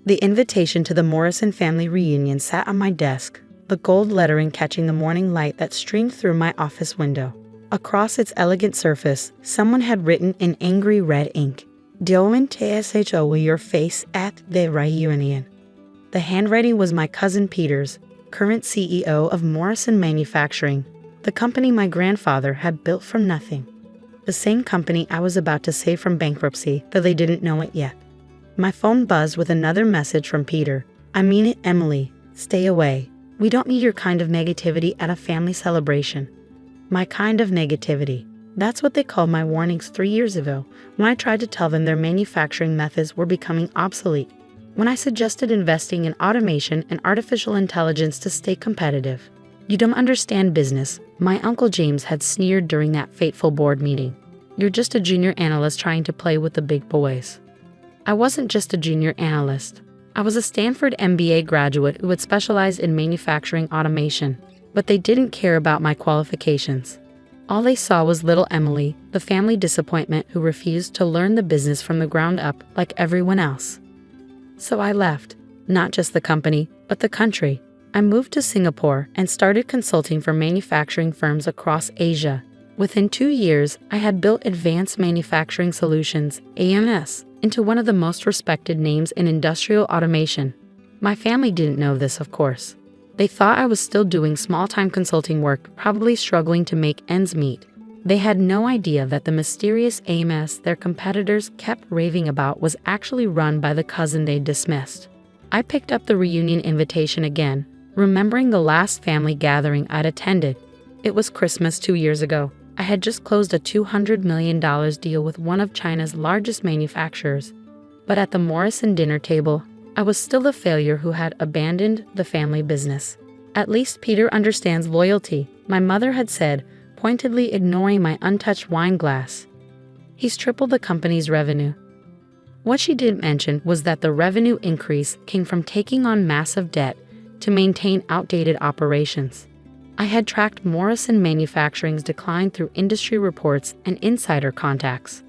The invitation to the Morrison family reunion sat on my desk, the gold lettering catching the morning light that streamed through my office window. Across its elegant surface, someone had written in angry red ink, "Didnt show your face at the reunion." The handwriting was my cousin Peter's, current CEO of Morrison Manufacturing, the company my grandfather had built from nothing. The same company I was about to save from bankruptcy, though they didn't know it yet. My phone buzzed with another message from Peter. "I mean it, Emily. Stay away. We don't need your kind of negativity at a family celebration." My kind of negativity. That's what they called my warnings 3 years ago, when I tried to tell them their manufacturing methods were becoming obsolete. When I suggested investing in automation and artificial intelligence to stay competitive. "You don't understand business," my Uncle James had sneered during that fateful board meeting. "You're just a junior analyst trying to play with the big boys." I wasn't just a junior analyst. I was a Stanford MBA graduate who had specialized in manufacturing automation, but they didn't care about my qualifications. All they saw was little Emily, the family disappointment who refused to learn the business from the ground up like everyone else. So I left, not just the company, but the country. I moved to Singapore and started consulting for manufacturing firms across Asia. Within 2 years, I had built Advanced Manufacturing Solutions, AMS, into one of the most respected names in industrial automation. My family didn't know this, of course. They thought I was still doing small-time consulting work, probably struggling to make ends meet. They had no idea that the mysterious AMS their competitors kept raving about was actually run by the cousin they'd dismissed. I picked up the reunion invitation again, remembering the last family gathering I'd attended. It was Christmas 2 years ago. I had just closed a $200 million deal with one of China's largest manufacturers. But at the Morrison dinner table, I was still the failure who had abandoned the family business. "At least Peter understands loyalty," my mother had said, pointedly ignoring my untouched wine glass. "He's tripled the company's revenue." What she didn't mention was that the revenue increase came from taking on massive debt to maintain outdated operations. I had tracked Morrison Manufacturing's decline through industry reports and insider contacts.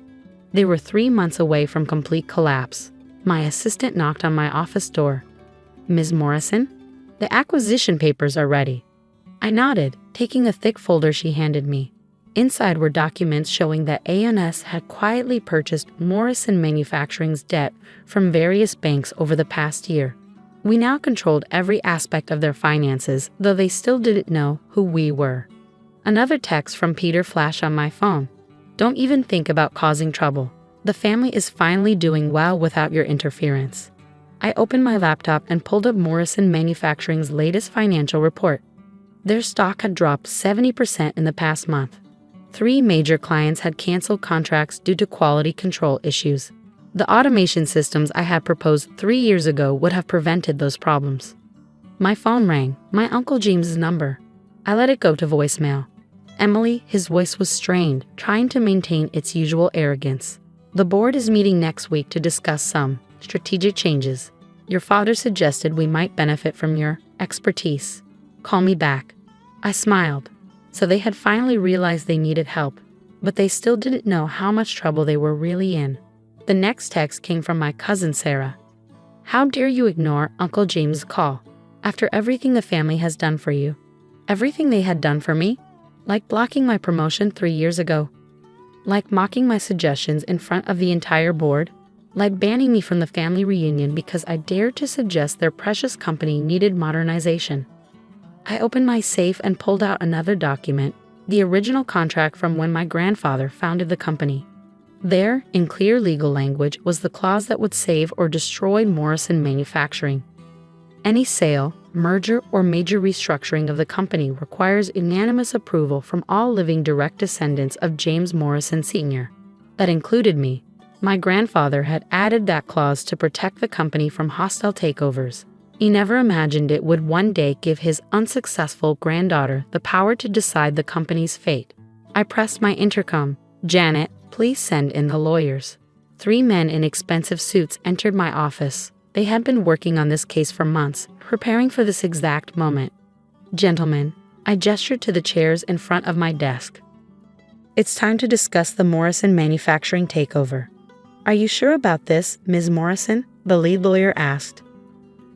They were 3 months away from complete collapse. My assistant knocked on my office door. "Ms. Morrison? The acquisition papers are ready." I nodded, taking a thick folder she handed me. Inside were documents showing that ANS had quietly purchased Morrison Manufacturing's debt from various banks over the past year. We now controlled every aspect of their finances, though they still didn't know who we were. Another text from Peter flashed on my phone. "Don't even think about causing trouble. The family is finally doing well without your interference." I opened my laptop and pulled up Morrison Manufacturing's latest financial report. Their stock had dropped 70% in the past month. 3 major clients had canceled contracts due to quality control issues. The automation systems I had proposed 3 years ago would have prevented those problems. My phone rang, my Uncle James's number. I let it go to voicemail. "Emily," his voice was strained, trying to maintain its usual arrogance. "The board is meeting next week to discuss some strategic changes. Your father suggested we might benefit from your expertise. Call me back." I smiled. So they had finally realized they needed help, but they still didn't know how much trouble they were really in. The next text came from my cousin Sarah. "How dare you ignore Uncle James' call, after everything the family has done for you?" Everything they had done for me? Like blocking my promotion 3 years ago? Like mocking my suggestions in front of the entire board? Like banning me from the family reunion because I dared to suggest their precious company needed modernization? I opened my safe and pulled out another document, the original contract from when my grandfather founded the company. There, in clear legal language, was the clause that would save or destroy Morrison Manufacturing. Any sale, merger, or major restructuring of the company requires unanimous approval from all living direct descendants of James Morrison Sr. That included me. My grandfather had added that clause to protect the company from hostile takeovers. He never imagined it would one day give his unsuccessful granddaughter the power to decide the company's fate. I pressed my intercom. "Janet, please send in the lawyers." 3 men in expensive suits entered my office. They had been working on this case for months, preparing for this exact moment. "Gentlemen," I gestured to the chairs in front of my desk. "It's time to discuss the Morrison Manufacturing takeover." "Are you sure about this, Ms. Morrison?" the lead lawyer asked.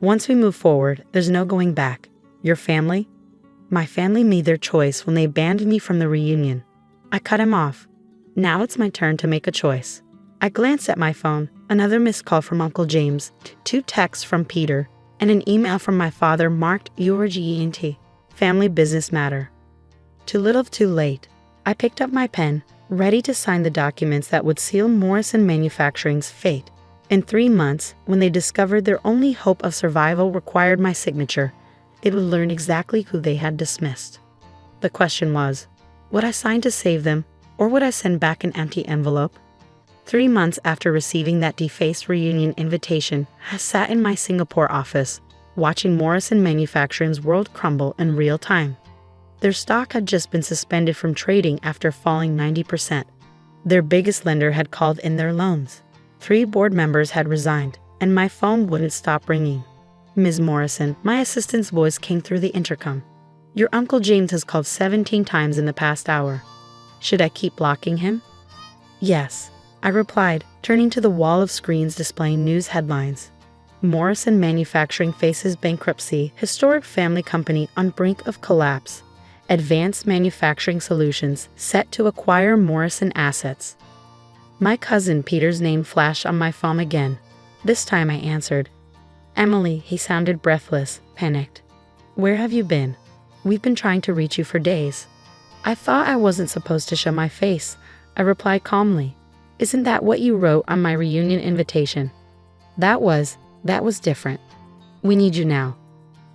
Once we move forward, there's no going back. Your family? My family made their choice when they banned me from the reunion. I cut him off. Now it's my turn to make a choice. I glanced at my phone, another missed call from Uncle James, 2 texts from Peter, and an email from my father marked urgent. Family business matter. Too little too late. I picked up my pen, ready to sign the documents that would seal Morrison Manufacturing's fate. In 3 months, when they discovered their only hope of survival required my signature, they would learn exactly who they had dismissed. The question was, would I sign to save them, or would I send back an empty envelope? 3 months after receiving that defaced reunion invitation, I sat in my Singapore office, watching Morrison Manufacturing's world crumble in real time. Their stock had just been suspended from trading after falling 90%. Their biggest lender had called in their loans. 3 board members had resigned, and my phone wouldn't stop ringing. Ms. Morrison, my assistant's voice came through the intercom. Your Uncle James has called 17 times in the past hour. Should I keep blocking him? Yes, I replied, turning to the wall of screens displaying news headlines. Morrison Manufacturing faces bankruptcy, historic family company on brink of collapse. Advanced Manufacturing Solutions set to acquire Morrison assets. My cousin Peter's name flashed on my phone again. This time I answered. Emily, he sounded breathless, panicked. Where have you been? We've been trying to reach you for days. I thought I wasn't supposed to show my face, I replied calmly. Isn't that what you wrote on my reunion invitation? That was different. We need you now.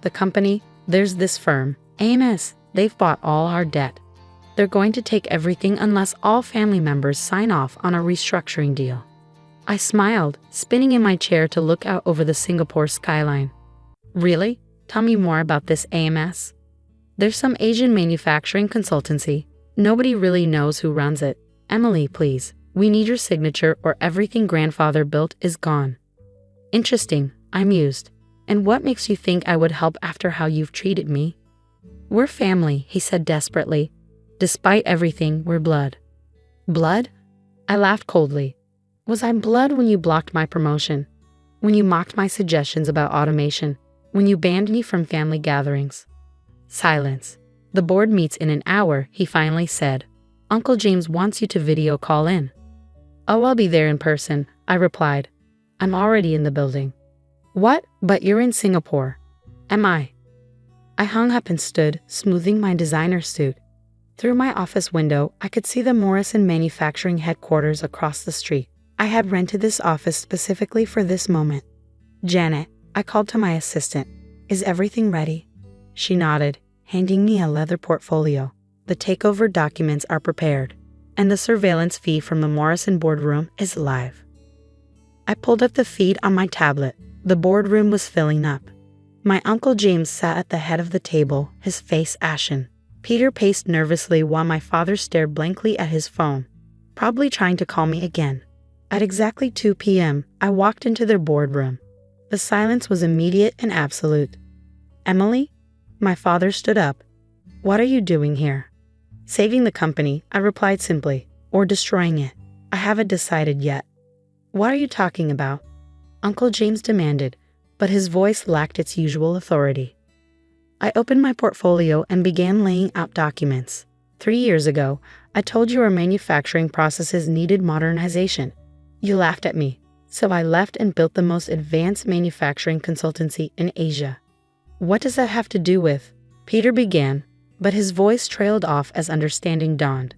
The company, there's this firm, AMS, they've bought all our debt. They're going to take everything unless all family members sign off on a restructuring deal. I smiled, spinning in my chair to look out over the Singapore skyline. Really? Tell me more about this AMS. There's some Asian manufacturing consultancy. Nobody really knows who runs it. Emily, please, we need your signature or everything grandfather built is gone. Interesting, I mused. And what makes you think I would help after how you've treated me? We're family, he said desperately. Despite everything, we're blood. Blood? I laughed coldly. Was I blood when you blocked my promotion? When you mocked my suggestions about automation? When you banned me from family gatherings? Silence. The board meets in an hour, he finally said. Uncle James wants you to video call in. Oh, I'll be there in person, I replied. I'm already in the building. What? But you're in Singapore. Am I? I hung up and stood, smoothing my designer suit. Through my office window, I could see the Morrison Manufacturing headquarters across the street. I had rented this office specifically for this moment. Janet, I called to my assistant. Is everything ready? She nodded, handing me a leather portfolio. The takeover documents are prepared, and the surveillance feed from the Morrison boardroom is live. I pulled up the feed on my tablet. The boardroom was filling up. My Uncle James sat at the head of the table, his face ashen. Peter paced nervously while my father stared blankly at his phone, probably trying to call me again. At exactly 2 p.m., I walked into their boardroom. The silence was immediate and absolute. Emily? My father stood up. What are you doing here? Saving the company, I replied simply, or destroying it. I haven't decided yet. What are you talking about? Uncle James demanded, but his voice lacked its usual authority. I opened my portfolio and began laying out documents. 3 years ago, I told you our manufacturing processes needed modernization. You laughed at me, so I left and built the most advanced manufacturing consultancy in Asia. What does that have to do with? Peter began, but his voice trailed off as understanding dawned.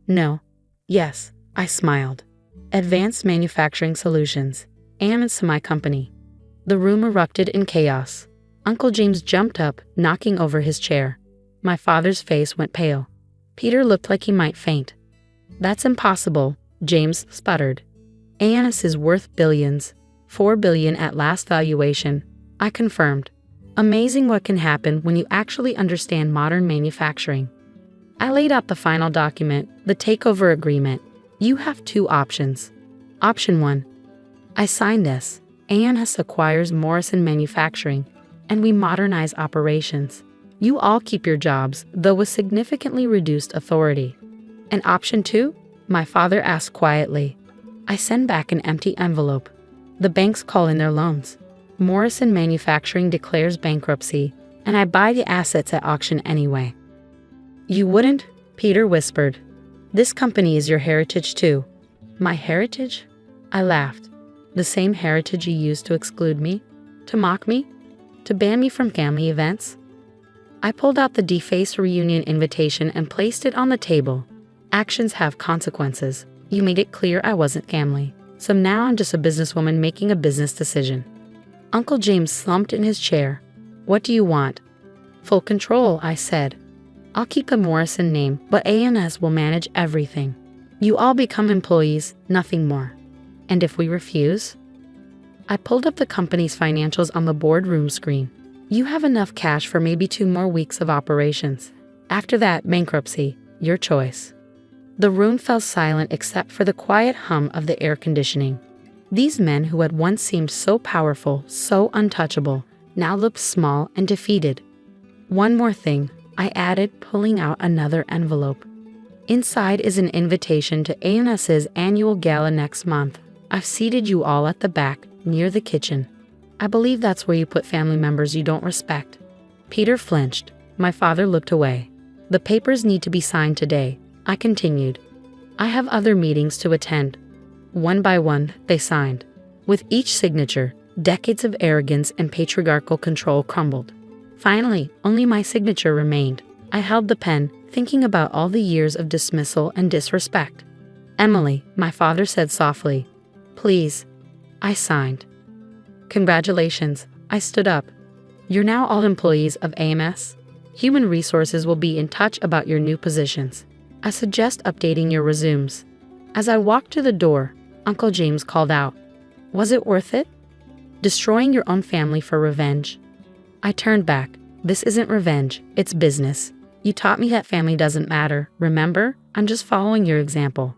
No. Yes, I smiled. Advanced Manufacturing Solutions. AMS my company. The room erupted in chaos. Uncle James jumped up, knocking over his chair. My father's face went pale. Peter looked like he might faint. That's impossible, James sputtered. AMS is worth billions. 4 billion at last valuation, I confirmed. Amazing what can happen when you actually understand modern manufacturing. I laid out the final document, the takeover agreement. You have 2 options. Option 1. I sign this. AMS acquires Morrison Manufacturing, and we modernize operations. You all keep your jobs, though with significantly reduced authority. And option 2? My father asked quietly. I send back an empty envelope. The banks call in their loans. Morrison Manufacturing declares bankruptcy, and I buy the assets at auction anyway. You wouldn't? Peter whispered. This company is your heritage too. My heritage? I laughed. The same heritage you used to exclude me? To mock me? To ban me from family events? I pulled out the defaced reunion invitation and placed it on the table. Actions have consequences. You made it clear I wasn't family, so now I'm just a businesswoman making a business decision. Uncle James slumped in his chair. What do you want? Full control, I said. I'll keep the Morrison name, but A&S will manage everything. You all become employees, nothing more. And if we refuse? I pulled up the company's financials on the boardroom screen. You have enough cash for maybe 2 more weeks of operations. After that, bankruptcy, your choice. The room fell silent except for the quiet hum of the air conditioning. These men who had once seemed so powerful, so untouchable, now looked small and defeated. One more thing, I added, pulling out another envelope. Inside is an invitation to A&S's annual gala next month. I've seated you all at the back, near the kitchen. I believe that's where you put family members you don't respect. Peter flinched. My father looked away. The papers need to be signed today, I continued. I have other meetings to attend. One by one, they signed. With each signature, decades of arrogance and patriarchal control crumbled. Finally, only my signature remained. I held the pen, thinking about all the years of dismissal and disrespect. Emily, my father said softly. Please. I signed. Congratulations, I stood up. You're now all employees of AMS. Human Resources will be in touch about your new positions. I suggest updating your resumes. As I walked to the door, Uncle James called out. Was it worth it? Destroying your own family for revenge? I turned back. This isn't revenge, it's business. You taught me that family doesn't matter, remember? I'm just following your example.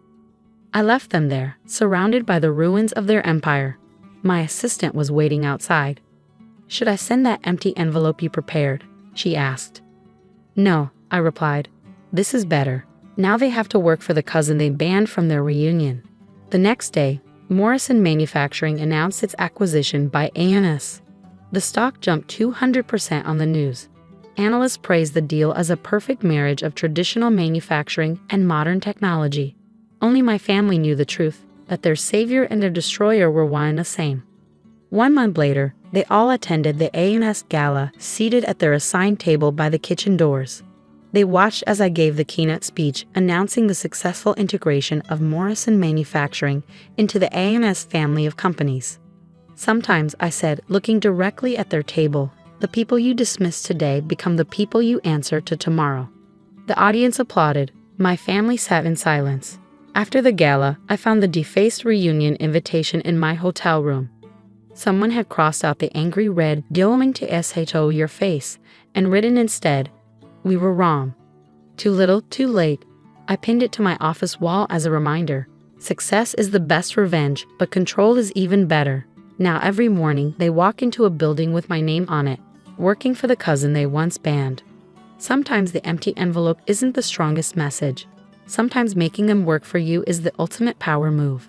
I left them there, surrounded by the ruins of their empire. My assistant was waiting outside. Should I send that empty envelope you prepared? She asked. No, I replied. This is better. Now they have to work for the cousin they banned from their reunion. The next day, Morrison Manufacturing announced its acquisition by A&S. The stock jumped 200% on the news. Analysts praised the deal as a perfect marriage of traditional manufacturing and modern technology. Only my family knew the truth, that their savior and their destroyer were one and the same. 1 month later, they all attended the A&S gala, seated at their assigned table by the kitchen doors. They watched as I gave the keynote speech announcing the successful integration of Morrison Manufacturing into the A&S family of companies. Sometimes, I said, looking directly at their table, the people you dismiss today become the people you answer to tomorrow. The audience applauded. My family sat in silence. After the gala, I found the defaced reunion invitation in my hotel room. Someone had crossed out the angry red "Going to SHO your face" and written instead, "We were wrong." Too little, too late. I pinned it to my office wall as a reminder. Success is the best revenge, but control is even better. Now every morning they walk into a building with my name on it, working for the cousin they once banned. Sometimes the empty envelope isn't the strongest message. Sometimes making them work for you is the ultimate power move.